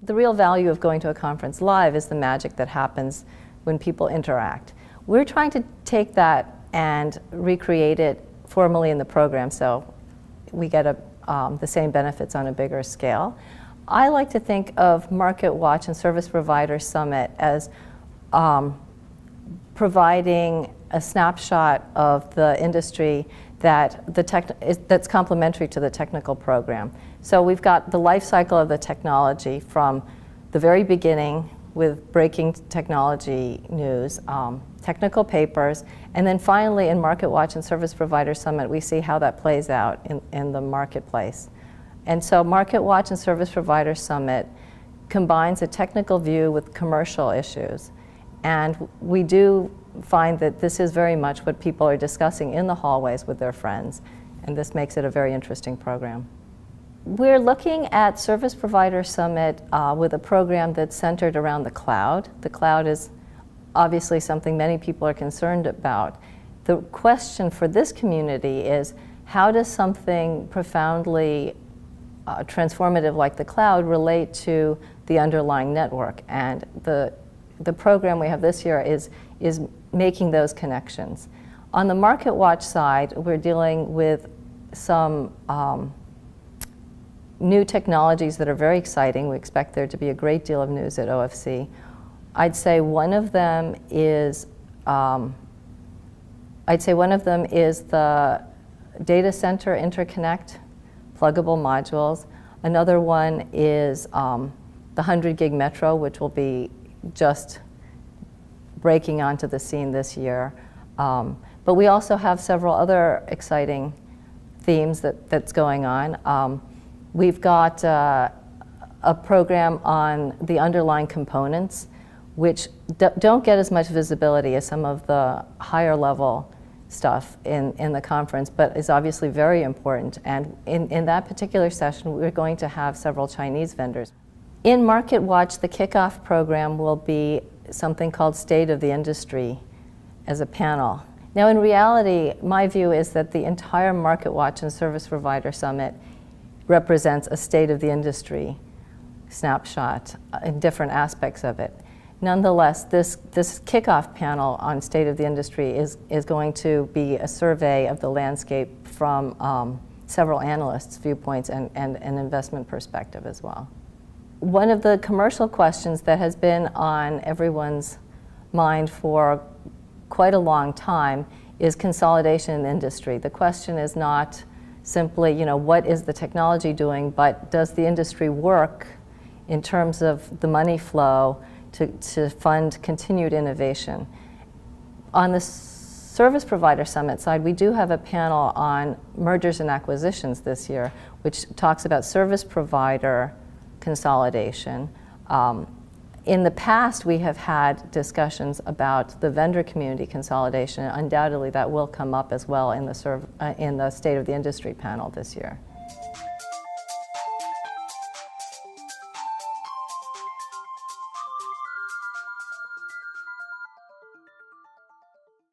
The real value of going to a conference live is the magic that happens when people interact. We're trying to take that and recreate it formally in the program so we get the same benefits on a bigger scale. I like to think of Market Watch and Service Provider Summit as providing a snapshot of the industry that's complementary to the technical program. So we've got the life cycle of the technology from the very beginning with breaking technology news, technical papers, and then finally in Market Watch and Service Provider Summit, we see how that plays out in the marketplace. And so Market Watch and Service Provider Summit combines a technical view with commercial issues. And we do find that this is very much what people are discussing in the hallways with their friends. And this makes it a very interesting program. We're looking at Service Provider Summit with a program that's centered around the cloud. The cloud is obviously something many people are concerned about. The question for this community is, how does something profoundly transformative like the cloud relate to the underlying network? And the program we have this year is making those connections. On the Market Watch side, we're dealing with some new technologies that are very exciting. We expect there to be a great deal of news at OFC. I'd say one of them is the data center interconnect, pluggable modules. Another one is the 100 gig metro, which will be just breaking onto the scene this year. But we also have several other exciting themes that's going on. We've got a program on the underlying components, which don't get as much visibility as some of the higher level stuff in the conference, but is obviously very important. And in that particular session, we're going to have several Chinese vendors. In Market Watch, the kickoff program will be something called State of the Industry as a panel. Now, in reality, my view is that the entire Market Watch and Service Provider Summit represents a state of the industry snapshot in different aspects of it. Nonetheless, this kickoff panel on State of the Industry is going to be a survey of the landscape from several analysts' viewpoints and an investment perspective as well. One of the commercial questions that has been on everyone's mind for quite a long time is consolidation in the industry. The question is not simply, what is the technology doing, but does the industry work in terms of the money flow to fund continued innovation? On the Service Provider Summit side, we do have a panel on mergers and acquisitions this year, which talks about service provider consolidation. In the past, we have had discussions about the vendor community consolidation. Undoubtedly, that will come up as well in the State of the Industry panel this year.